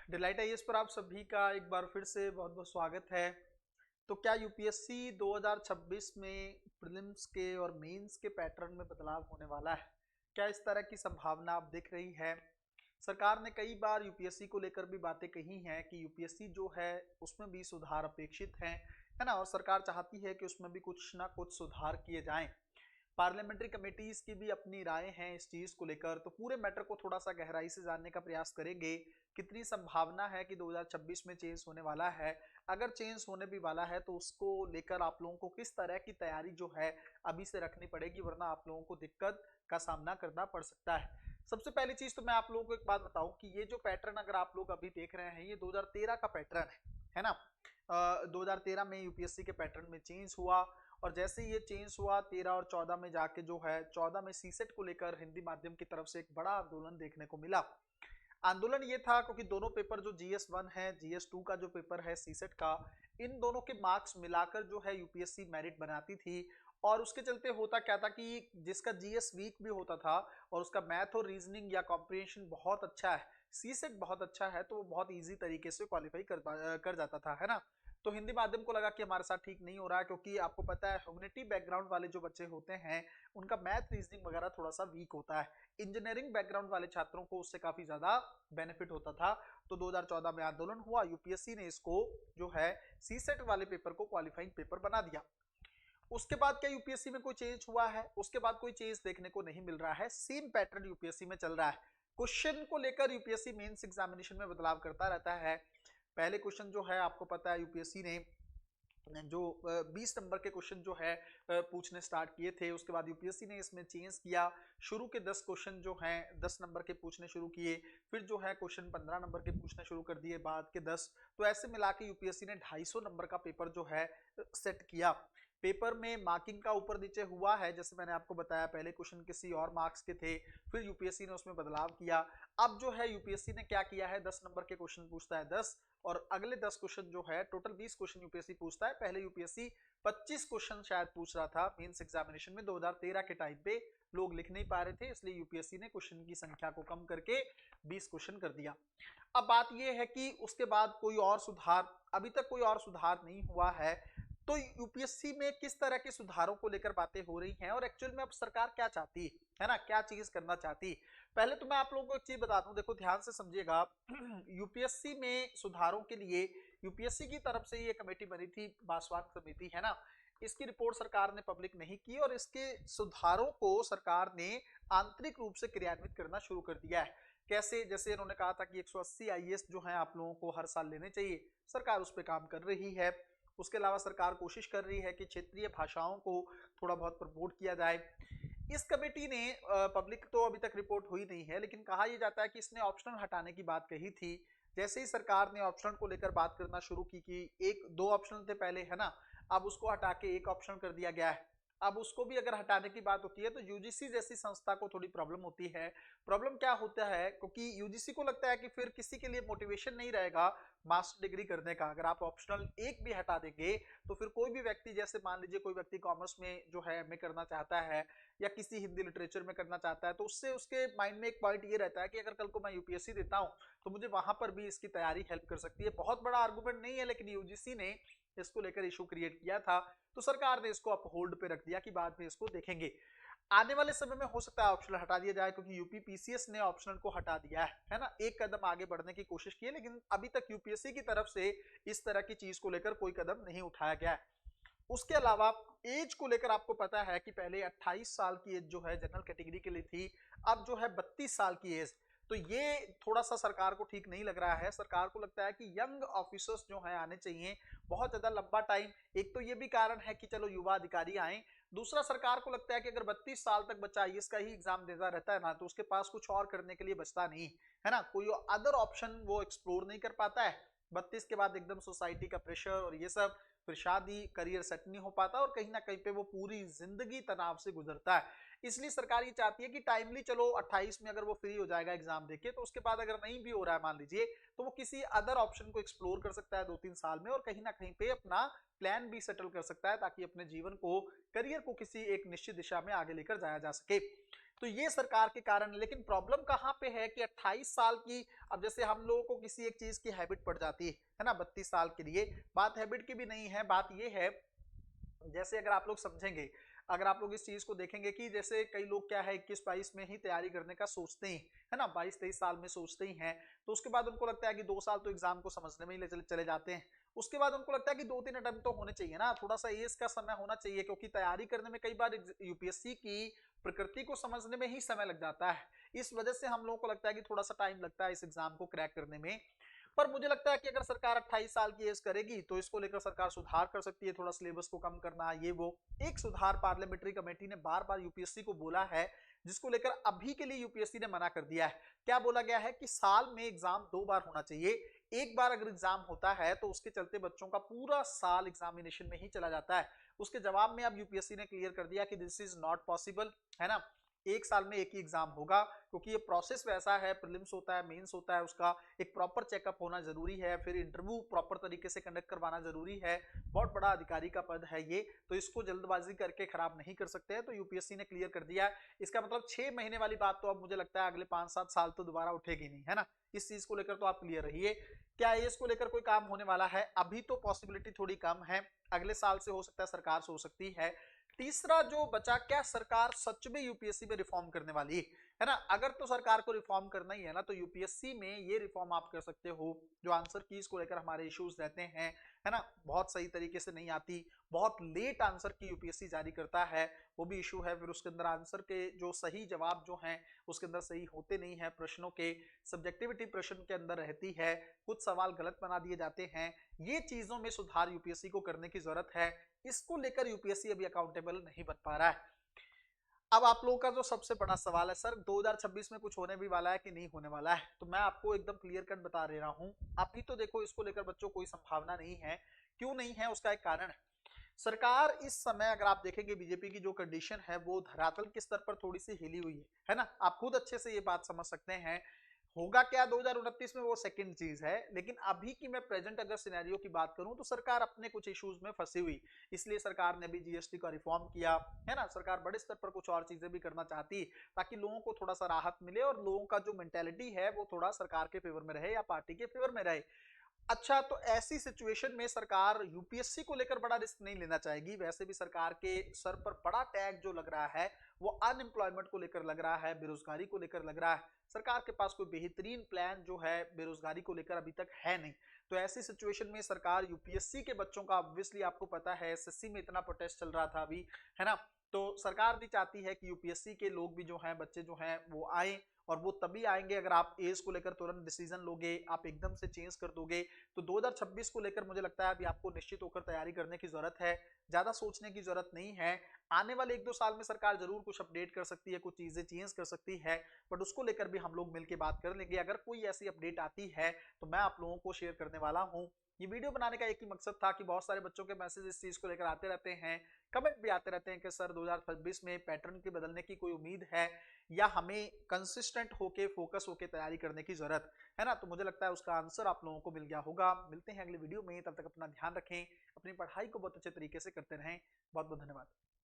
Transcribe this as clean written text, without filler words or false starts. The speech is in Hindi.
डिलाइट आईएएस पर आप सभी का एक बार फिर से बहुत बहुत स्वागत है। तो क्या यूपीएससी 2026 में प्रीलिम्स के और मेंस के पैटर्न में बदलाव होने वाला है? क्या इस तरह की संभावना आप दिख रही है? सरकार ने कई बार यूपीएससी को लेकर भी बातें कही हैं कि यूपीएससी जो है उसमें भी सुधार अपेक्षित है ना, और सरकार चाहती है कि उसमें भी कुछ ना कुछ सुधार किए जाएं। पार्लियामेंट्री कमेटीज की भी अपनी राय हैं इस चीज को लेकर, तो पूरे मैटर को थोड़ा सा गहराई से जानने का प्रयास करेंगे। कितनी संभावना है कि 2026 में चेंज होने वाला है? अगर चेंज होने भी वाला है तो उसको लेकर आप लोगों को किस तरह की तैयारी जो है अभी से रखनी पड़ेगी, वरना आप लोगों को दिक्कत का सामना करना पड़ सकता है। सबसे पहली चीज तो मैं आप लोगों को एक बात बताऊं कि ये जो पैटर्न अगर आप लोग अभी देख रहे हैं ये 2013 का पैटर्न है ना। 2013 में यूपीएससी के पैटर्न में चेंज हुआ, और जैसे ये चेंज हुआ 13 और 14 में जाके जो है 14 में सीसेट को लेकर हिंदी माध्यम की तरफ से एक बड़ा आंदोलन देखने को मिला। आंदोलन ये था क्योंकि दोनों पेपर जो जीएस 1 है, जीएस 2 का जो पेपर है सीसेट का, इन दोनों के मार्क्स मिलाकर जो है यूपीएससी मेरिट बनाती थी। और उसके चलते होता क्या था कि जिसका जीएस वीक भी होता था और उसका मैथ और रीजनिंग या कॉम्प्रिहेंशन बहुत अच्छा है, सीसेट बहुत अच्छा है, तो वो बहुत इजी तरीके से क्वालिफाई कर जाता था, है ना। तो हिंदी माध्यम को लगा कि हमारे साथ ठीक नहीं हो रहा है, क्योंकि आपको पता है ह्यूमैनिटी बैकग्राउंड वाले जो बच्चे होते हैं उनका मैथ रीजनिंग वगैरह थोड़ा सा वीक होता है। इंजीनियरिंग बैकग्राउंड वाले छात्रों को उससे काफी ज्यादा बेनिफिट होता था। तो 2014 में आंदोलन हुआ, यूपीएससी ने इसको जो है सीसेट वाले पेपर को क्वालिफाइंग पेपर बना दिया। उसके बाद क्या यूपीएससी में कोई चेंज हुआ है? उसके बाद कोई चेंज देखने को नहीं मिल रहा है, सेम पैटर्न यूपीएससी में चल रहा है। क्वेश्चन को लेकर यूपीएससी मेंस एग्जामिनेशन में बदलाव करता रहता है। पहले क्वेश्चन जो है आपको पता है यूपीएससी ने जो 20 नंबर के क्वेश्चन जो है पूछने स्टार्ट किए थे, उसके बाद यूपीएससी ने इसमें चेंज किया। शुरू के 10 क्वेश्चन जो हैं 10 नंबर के पूछने शुरू किए, फिर जो है क्वेश्चन 15 नंबर के पूछने शुरू कर दिए, बाद के 10। तो ऐसे मिला के यूपीएससी ने 250 नंबर का पेपर जो है सेट किया। पेपर में मार्किंग का ऊपर नीचे हुआ है, जैसे मैंने आपको बताया पहले क्वेश्चन किसी और मार्क्स के थे, फिर यूपीएससी ने उसमें बदलाव किया। अब जो है यूपीएससी ने क्या किया है, 10 नंबर के क्वेश्चन पूछता है 10, और अगले 10 क्वेश्चन जो है टोटल 20 क्वेश्चन यूपीएससी पूछता है। पहले यूपीएससी 25 क्वेश्चन शायद पूछ रहा था मेंस एग्जामिनेशन में, 2013 के टाइम पे लोग लिख नहीं पा रहे थे, इसलिए यूपीएससी ने क्वेश्चन की संख्या को कम करके 20 क्वेश्चन कर दिया। अब बात यह है कि उसके बाद कोई और सुधार, अभी तक कोई और सुधार नहीं हुआ है। तो यूपीएससी में किस तरह के सुधारों को लेकर बातें हो रही हैं और एक्चुअल में अब सरकार क्या चाहती है ना, क्या चीज करना चाहती। पहले तो मैं आप लोगों को एक चीज बता दूं, देखो ध्यान से समझिएगा। यूपीएससी में सुधारों के लिए यूपीएससी की तरफ से ये कमेटी बनी थी, बासवान समिति, है ना। इसकी रिपोर्ट सरकार ने पब्लिक नहीं की और इसके सुधारों को सरकार ने आंतरिक रूप से क्रियान्वित करना शुरू कर दिया है। कैसे? जैसे इन्होंने कहा था कि 180 आईएएस जो है आप लोगों को हर साल लेने चाहिए, सरकार उस पर काम कर रही है। उसके अलावा सरकार कोशिश कर रही है कि क्षेत्रीय भाषाओं को थोड़ा बहुत प्रमोट किया जाए। इस कमेटी ने पब्लिक तो अभी तक रिपोर्ट हुई नहीं है, लेकिन कहा यह जाता है कि इसने ऑप्शनल हटाने की बात कही थी। जैसे ही सरकार ने ऑप्शनल को लेकर बात करना शुरू की कि एक दो ऑप्शनल थे पहले, है ना, अब उसको हटा के एक ऑप्शन कर दिया गया है। अब उसको भी अगर हटाने की बात होती है तो यूजीसी जैसी संस्था को थोड़ी प्रॉब्लम होती है। प्रॉब्लम क्या होता है, क्योंकि यूजीसी को लगता है कि फिर किसी के लिए मोटिवेशन नहीं रहेगा मास्टर डिग्री करने का। अगर आप ऑप्शनल एक भी हटा देंगे तो फिर कोई भी व्यक्ति, जैसे मान लीजिए कोई व्यक्ति कॉमर्स में जो है एमए करना चाहता है या किसी हिंदी लिटरेचर में करना चाहता है, तो उससे उसके माइंड में एक पॉइंट ये रहता है कि अगर कल को मैं यूपीएससी देता हूं तो मुझे वहां पर भी इसकी तैयारी हेल्प कर सकती है। बहुत बड़ा आर्गूमेंट नहीं है, लेकिन यूजीसी ने इसको लेकर इशू क्रिएट किया था, तो सरकार ने इसको अप होल्ड पे रख दिया कि बाद में इसको देखेंगे। आने वाले समय में हो सकता है ऑप्शनल हटा दिया जाए, क्योंकि यूपी पीसीएस ने ऑप्शनल को हटा दिया है ना। एक कदम आगे बढ़ने की कोशिश की है, लेकिन अभी तक यूपीएससी की तरफ से इस तरह की चीज को लेकर कोई कदम नहीं उठाया गया है। उसके अलावा एज को लेकर आपको पता है कि पहले 28 साल की एज जो है जनरल कैटेगरी के लिए थी, अब जो है 32 साल की एज। तो ये थोड़ा सा सरकार को ठीक नहीं लग रहा है। सरकार को लगता है कि यंग ऑफिसर्स जो है आने चाहिए, बहुत ज्यादा लंबा टाइम। एक तो ये भी कारण है कि चलो युवा अधिकारी आए, दूसरा सरकार को लगता है कि अगर 32 साल तक बच्चा आईएएस का ही एग्जाम देता रहता है ना, तो उसके पास कुछ और करने के लिए बचता नहीं है ना, कोई अदर ऑप्शन वो एक्सप्लोर नहीं कर पाता है। 32 के बाद एकदम सोसाइटी का प्रेशर और ये सब, फिर शादी, करियर सेट नहीं हो पाता और कहीं ना कहीं पे वो पूरी जिंदगी तनाव से गुजरता है। इसलिए सरकार ये चाहती है कि टाइमली, चलो 28 में अगर वो फ्री हो जाएगा एग्जाम देके, तो उसके बाद अगर नहीं भी हो रहा है मान लीजिए, तो वो किसी अदर ऑप्शन को एक्सप्लोर कर सकता है 2-3 साल में, और कहीं ना कहीं पे अपना प्लान भी सेटल कर सकता है, ताकि अपने जीवन को, करियर को किसी एक निश्चित दिशा में आगे लेकर जाया जा सके। तो ये सरकार के कारण है। लेकिन प्रॉब्लम कहाँ पे है कि 28 साल की, अब जैसे हम लोगों को किसी एक चीज की हैबिट पड़ जाती है ना 32 साल के लिए, बात हैबिट की भी नहीं है, बात ये है जैसे अगर आप लोग समझेंगे, अगर आप लोग इस चीज को देखेंगे कि जैसे कई लोग क्या है 21-22 में ही तैयारी करने का सोचते ही है ना, 22-23 साल में सोचते ही हैं, तो उसके बाद उनको लगता है कि 2 साल तो एग्जाम को समझने में ही चले जाते हैं। उसके बाद उनको लगता है कि 2-3 अटेम्प्ट तो होने चाहिए ना, थोड़ा सा एज का समय होना चाहिए, क्योंकि तैयारी करने में कई बार यूपीएससी की प्रकृति को समझने में ही समय लग जाता है। इस वजह से हम लोगों को लगता है कि थोड़ा सा टाइम लगता है इस एग्जाम को क्रैक करने में। पर मुझे लगता है कि अगर सरकार 28 साल की एज करेगी तो इसको लेकर सरकार सुधार कर सकती है, थोड़ा सिलेबस को कम करना, ये वो एक सुधार पार्लियामेंट्री कमेटी ने बार बार यूपीएससी को बोला है, जिसको लेकर अभी के लिए यूपीएससी ने मना कर दिया है। क्या बोला गया है कि साल में एग्जाम 2 बार होना चाहिए, एक बार अगर एग्जाम होता है तो उसके चलते बच्चों का पूरा साल एग्जामिनेशन में ही चला जाता है। उसके जवाब में अब यूपीएससी ने क्लियर कर दिया कि दिस इज नॉट पॉसिबल, है ना, एक साल में एक ही एग्जाम होगा, क्योंकि ये प्रोसेस वैसा है, प्रीलिम्स होता है, मेंस होता है, उसका एक प्रॉपर चेकअप होना जरूरी है, फिर इंटरव्यू प्रॉपर तरीके से कंडक्ट करवाना जरूरी है, बहुत बड़ा अधिकारी का पद है ये, तो इसको जल्दबाजी करके खराब नहीं कर सकते हैं, तो यूपीएससी ने क्लियर कर दिया है। इसका मतलब 6 महीने वाली बात तो अब मुझे लगता है अगले 5-7 साल तो दोबारा उठेगी नहीं, है ना। इस चीज को लेकर तो आप क्लियर रहिए। क्या इसको लेकर कोई काम होने वाला है? अभी तो पॉसिबिलिटी थोड़ी कम है, अगले साल से हो सकता है सरकार से हो सकती है। तीसरा जो बचा, क्या सरकार सच में यूपीएससी में रिफॉर्म करने वाली है ना? अगर तो सरकार को रिफॉर्म करना ही है ना, तो यूपीएससी में ये रिफॉर्म आप कर सकते हो, जो आंसर कीज को लेकर हमारे इश्यूज रहते हैं, है ना, बहुत सही तरीके से नहीं आती, बहुत लेट आंसर की यूपीएससी जारी करता है, वो भी इशू है। फिर उसके अंदर आंसर के जो सही जवाब जो हैं उसके अंदर सही होते नहीं है, प्रश्नों के सब्जेक्टिविटी प्रश्न के अंदर रहती है, कुछ सवाल गलत बना दिए जाते हैं। ये चीजों में सुधार यूपीएससी को करने की जरूरत है, इसको लेकर यूपीएससी अभी अकाउंटेबल नहीं बन पा रहा है। अब आप लोगों का जो सबसे बड़ा सवाल है, सर 2026 में कुछ होने भी वाला है कि नहीं होने वाला है, तो मैं आपको एकदम क्लियर कट बता दे रहा हूं, अभी तो देखो इसको लेकर बच्चों कोई संभावना नहीं है। क्यों नहीं है? उसका एक कारण है। सरकार इस समय अगर आप देखेंगे बीजेपी की जो कंडीशन है वो धरातल के स्तर पर थोड़ी सी हिली हुई है ना, आप खुद अच्छे से ये बात समझ सकते हैं। होगा क्या 2029 में वो सेकंड चीज है, लेकिन अभी की मैं प्रेजेंट अगर सिनेरियो की बात करूं तो सरकार अपने कुछ इश्यूज में फंसी हुई, इसलिए सरकार ने भी जीएसटी का रिफॉर्म किया, है ना। सरकार बड़े स्तर पर कुछ और चीजें भी करना चाहती ताकि लोगों को थोड़ा सा राहत मिले और लोगों का जो मेंटेलिटी है वो थोड़ा सरकार के फेवर में रहे या पार्टी के फेवर में रहे। अच्छा, तो ऐसी सिचुएशन में सरकार यूपीएससी को लेकर बड़ा रिस्क नहीं लेना चाहेगी। वैसे भी सरकार के सर पर बड़ा टैग जो लग रहा है वो अनएम्प्लॉयमेंट को लेकर लग रहा है, बेरोजगारी को लेकर लग रहा है। सरकार के पास कोई बेहतरीन प्लान जो है बेरोजगारी को लेकर अभी तक है नहीं। तो ऐसी सिचुएशन में सरकार यूपीएससी के बच्चों का, ऑब्वियसली आपको पता है एसएससी में इतना प्रोटेस्ट चल रहा था अभी, है ना, तो सरकार भी चाहती है कि यूपीएससी के लोग भी जो हैं, बच्चे जो हैं वो आए, और वो तभी आएंगे अगर आप एज को लेकर तुरंत डिसीजन लोगे, आप एकदम से चेंज कर दोगे। तो 2026 को लेकर मुझे लगता है अभी आपको निश्चित होकर तैयारी करने की जरूरत है, ज्यादा सोचने की जरूरत नहीं है। आने वाले 1-2 साल में सरकार जरूर कुछ अपडेट कर सकती है, कुछ चीजें चेंज कर सकती है, बट उसको लेकर भी हम लोग मिलकर बात कर लेंगे। अगर कोई ऐसी अपडेट आती है तो मैं आप लोगों को शेयर करने वाला हूँ। ये वीडियो बनाने का एक ही मकसद था कि बहुत सारे बच्चों के मैसेज इस चीज को लेकर आते रहते हैं, कमेंट भी आते रहते हैं कि सर 2026 में पैटर्न के बदलने की कोई उम्मीद है या हमें कंसिस्टेंट होके फोकस होके तैयारी करने की जरूरत है ना। तो मुझे लगता है उसका आंसर आप लोगों को मिल गया होगा। मिलते हैं अगले वीडियो में, तब तक अपना ध्यान रखें, अपनी पढ़ाई को बहुत अच्छे तरीके से करते रहें। बहुत बहुत धन्यवाद।